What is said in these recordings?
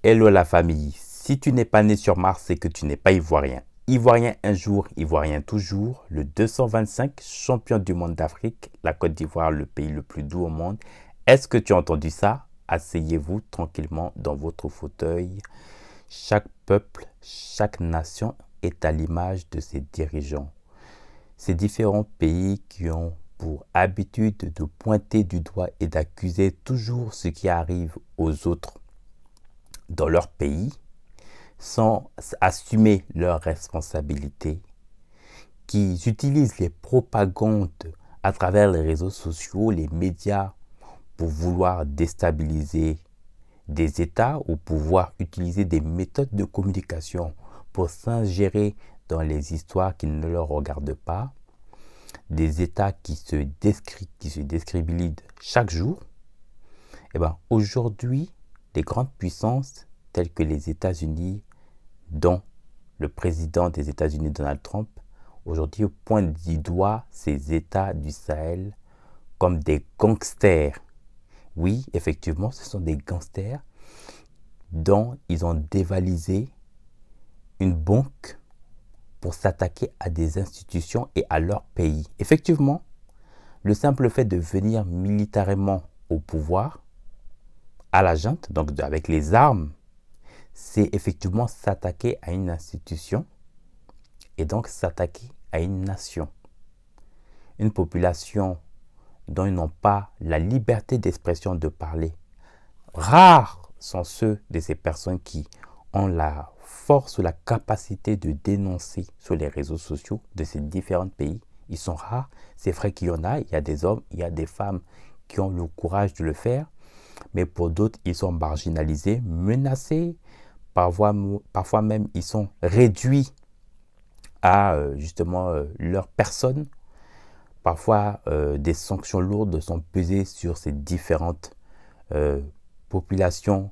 Hello la famille, si tu n'es pas né sur Mars, c'est que tu n'es pas ivoirien. Ivoirien un jour, ivoirien toujours, le 225, champion du monde d'Afrique, la Côte d'Ivoire, le pays le plus doux au monde. Est-ce que tu as entendu ça? Asseyez-vous tranquillement dans votre fauteuil. Chaque peuple, chaque nation est à l'image de ses dirigeants. Ces différents pays qui ont pour habitude de pointer du doigt et d'accuser toujours ce qui arrive aux autres dans leur pays, sans assumer leurs responsabilités, qui utilisent les propagandes à travers les réseaux sociaux, les médias, pour vouloir déstabiliser des États ou pouvoir utiliser des méthodes de communication pour s'ingérer dans les histoires qui ne leur regardent pas, des États qui se décrédibilisent chaque jour. Et bien, aujourd'hui, les grandes puissances telles que les États-Unis, dont le président des États-Unis, Donald Trump, aujourd'hui pointe du doigt ces États du Sahel comme des gangsters. Oui, effectivement, ce sont des gangsters dont ils ont dévalisé une banque pour s'attaquer à des institutions et à leur pays. Effectivement, le simple fait de venir militairement au pouvoir, à la junte, donc avec les armes, c'est effectivement s'attaquer à une institution et donc s'attaquer à une nation. Une population dont ils n'ont pas la liberté d'expression de parler. Rares sont ceux de ces personnes qui ont la force ou la capacité de dénoncer sur les réseaux sociaux de ces différents pays. Ils sont rares. C'est vrai qu'il y en a. Il y a des hommes, il y a des femmes qui ont le courage de le faire. Mais pour d'autres, ils sont marginalisés, menacés. Parfois même, ils sont réduits à justement leur personne. Parfois, des sanctions lourdes sont pesées sur ces différentes populations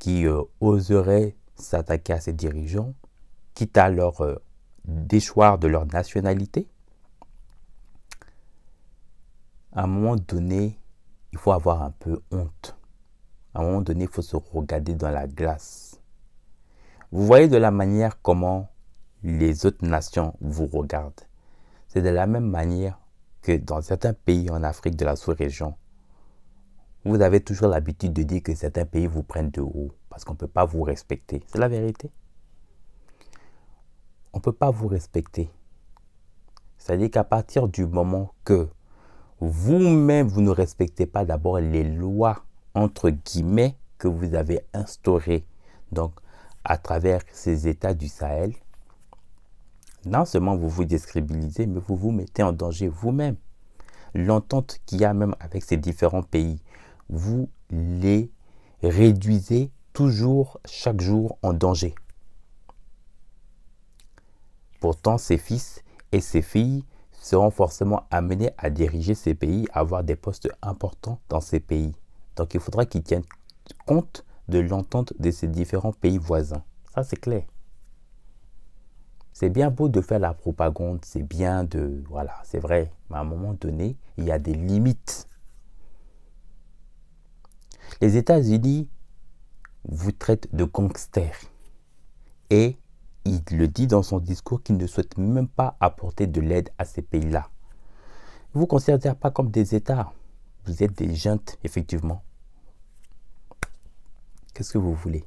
qui oseraient s'attaquer à ces dirigeants, quitte à leur déchoir de leur nationalité. À un moment donné, il faut avoir un peu honte. À un moment donné, il faut se regarder dans la glace. Vous voyez de la manière comment les autres nations vous regardent. C'est de la même manière que dans certains pays en Afrique de la sous-région, vous avez toujours l'habitude de dire que certains pays vous prennent de haut parce qu'on ne peut pas vous respecter. C'est la vérité. On ne peut pas vous respecter. C'est-à-dire qu'à partir du moment que vous-même, vous ne respectez pas d'abord les lois, entre guillemets, que vous avez instaurées, donc à travers ces États du Sahel, non seulement vous vous décrédibilisez, mais vous vous mettez en danger vous-même. L'entente qu'il y a même avec ces différents pays, vous les réduisez toujours, chaque jour, en danger. Pourtant, ces fils et ces filles seront forcément amenés à diriger ces pays, à avoir des postes importants dans ces pays. Donc, il faudra qu'ils tiennent compte de l'entente de ces différents pays voisins. Ça, c'est clair. C'est bien beau de faire la propagande, c'est bien de... Voilà, c'est vrai. Mais à un moment donné, il y a des limites. Les États-Unis vous traitent de gangsters. Et il le dit dans son discours qu'il ne souhaite même pas apporter de l'aide à ces pays-là. Vous ne considérez pas comme des États. Vous êtes des juntes, effectivement. Qu'est-ce que vous voulez?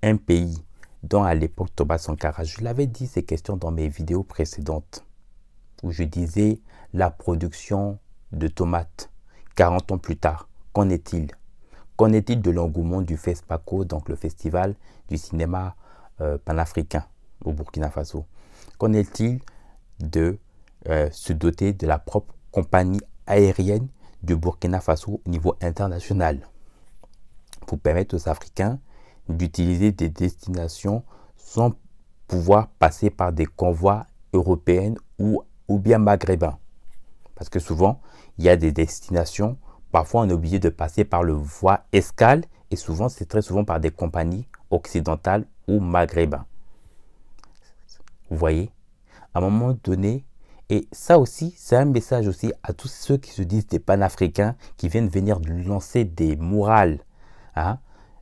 Un pays dont à l'époque Thomas Sankara, je l'avais dit ces questions dans mes vidéos précédentes, où je disais la production de tomates 40 ans plus tard. Qu'en est-il? Qu'en est-il de l'engouement du FESPACO, donc le festival du cinéma panafricain au Burkina Faso? Qu'en est-il de se doter de la propre compagnie aérienne du Burkina Faso au niveau international pour permettre aux Africains d'utiliser des destinations sans pouvoir passer par des convois européens ou bien maghrébins? Parce que souvent, il y a des destinations, parfois on est obligé de passer par le voie escale et souvent, c'est très souvent par des compagnies occidentales ou maghrébins. Vous voyez, à un moment donné, et ça aussi, c'est un message aussi à tous ceux qui se disent des panafricains, qui viennent venir lancer des morales, hein,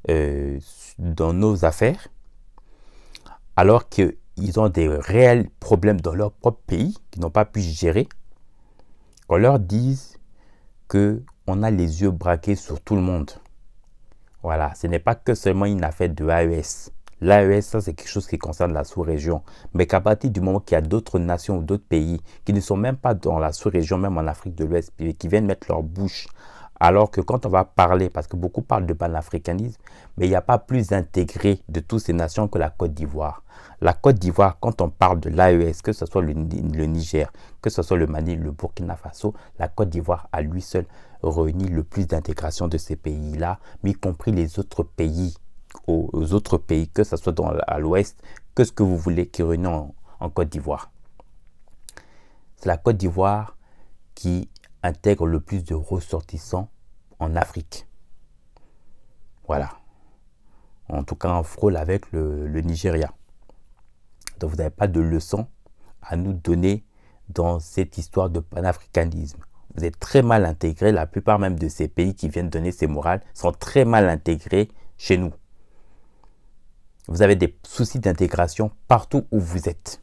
dans nos affaires, alors qu'ils ont des réels problèmes dans leur propre pays, qu'ils n'ont pas pu gérer, qu'on leur dise qu'on a les yeux braqués sur tout le monde. Voilà, ce n'est pas que seulement une affaire de l'AES. L'AES, ça c'est quelque chose qui concerne la sous-région. Mais qu'à partir du moment qu'il y a d'autres nations ou d'autres pays qui ne sont même pas dans la sous-région, même en Afrique de l'Ouest, qui viennent mettre leur bouche, alors que quand on va parler, parce que beaucoup parlent de panafricanisme, mais il n'y a pas plus intégré de toutes ces nations que la Côte d'Ivoire. La Côte d'Ivoire, quand on parle de l'AES, que ce soit le Niger, que ce soit le Mali, le Burkina Faso, la Côte d'Ivoire à lui seul réunit le plus d'intégration de ces pays-là, mais y compris les autres pays, aux autres pays, que ce soit à l'Ouest, que ce que vous voulez qui réunit en Côte d'Ivoire. C'est la Côte d'Ivoire qui intègre le plus de ressortissants en Afrique. Voilà. En tout cas, on frôle avec le Nigeria. Donc, vous n'avez pas de leçon à nous donner dans cette histoire de panafricanisme. Vous êtes très mal intégrés. La plupart même de ces pays qui viennent donner ces morales sont très mal intégrés chez nous. Vous avez des soucis d'intégration partout où vous êtes.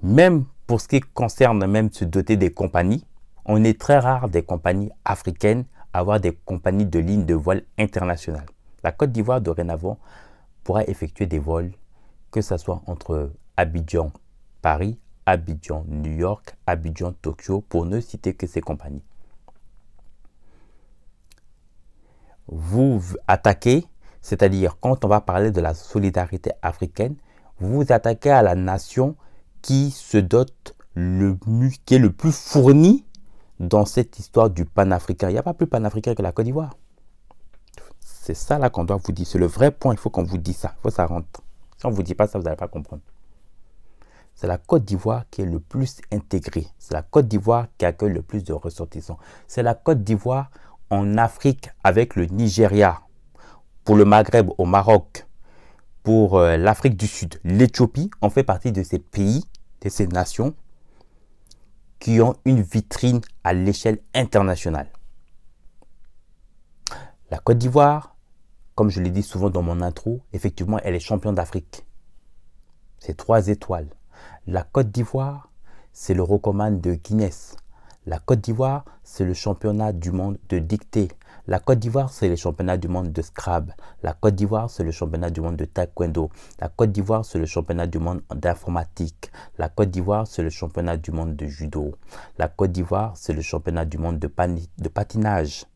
Même pour ce qui concerne même se doter des compagnies, on est très rare des compagnies africaines à avoir des compagnies de lignes de vol internationales. La Côte d'Ivoire, dorénavant, pourra effectuer des vols, que ce soit entre Abidjan, Paris, Abidjan, New York, Abidjan, Tokyo, pour ne citer que ces compagnies. Vous attaquez, c'est-à-dire quand on va parler de la solidarité africaine, vous vous attaquez à la nation qui se dote qui est le plus fourni dans cette histoire du panafricain. Il n'y a pas plus panafricain que la Côte d'Ivoire. C'est ça là qu'on doit vous dire. C'est le vrai point. Il faut qu'on vous dise ça. Il faut que ça rentre. Si on ne vous dit pas ça, vous n'allez pas comprendre. C'est la Côte d'Ivoire qui est le plus intégrée. C'est la Côte d'Ivoire qui accueille le plus de ressortissants. C'est la Côte d'Ivoire en Afrique avec le Nigeria. Pour le Maghreb au Maroc. Pour l'Afrique du Sud, l'Éthiopie, on fait partie de ces pays, de ces nations qui ont une vitrine à l'échelle internationale. La Côte d'Ivoire, comme je l'ai dit souvent dans mon intro, effectivement, elle est championne d'Afrique. C'est 3 étoiles. La Côte d'Ivoire, c'est le recordman de Guinness. La Côte d'Ivoire, c'est le championnat du monde de dictée. La Côte d'Ivoire, c'est le championnat du monde de Scrabble. La Côte d'Ivoire, c'est le championnat du monde de Taekwondo. La Côte d'Ivoire, c'est le championnat du monde d'informatique. La Côte d'Ivoire, c'est le championnat du monde de judo. La Côte d'Ivoire, c'est le championnat du monde de patinage.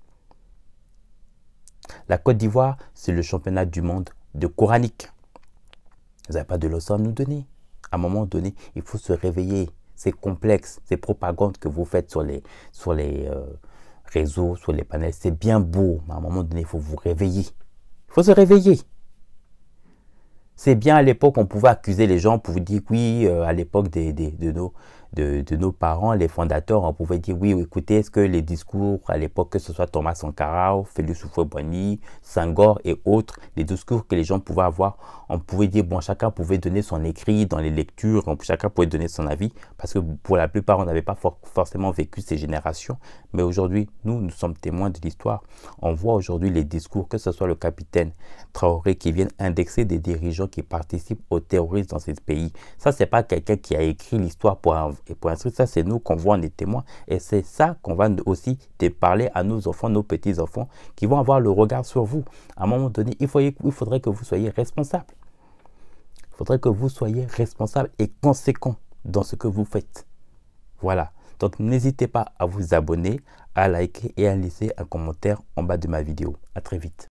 La Côte d'Ivoire, c'est le championnat du monde de coranique. Vous n'avez pas de leçon à nous donner. À un moment donné, il faut se réveiller. C'est complexe, ces propagandes que vous faites sur les réseaux, sur les panels, c'est bien beau, mais à un moment donné, il faut vous réveiller. Il faut se réveiller. C'est bien à l'époque, on pouvait accuser les gens pour vous dire oui, à l'époque de nos parents, les fondateurs, on pouvait dire oui, écoutez, est-ce que les discours à l'époque, que ce soit Thomas Sankara, Félix Houphouët-Boigny, Senghor et autres, les discours que les gens pouvaient avoir, on pouvait dire, bon, chacun pouvait donner son écrit dans les lectures, chacun pouvait donner son avis, parce que pour la plupart, on n'avait pas forcément vécu ces générations. Mais aujourd'hui, nous sommes témoins de l'histoire. On voit aujourd'hui les discours, que ce soit le capitaine Traoré qui viennent indexer des dirigeants qui participent au terrorisme dans ces pays. Ça, c'est pas quelqu'un qui a écrit l'histoire pour instruire. Ça, c'est nous qu'on voit, on est témoins. Et c'est ça qu'on va aussi parler à nos enfants, nos petits-enfants, qui vont avoir le regard sur vous. À un moment donné, il faudrait que vous soyez responsable. Il faudrait que vous soyez responsable et conséquent dans ce que vous faites. Voilà. Donc, n'hésitez pas à vous abonner, à liker et à laisser un commentaire en bas de ma vidéo. À très vite.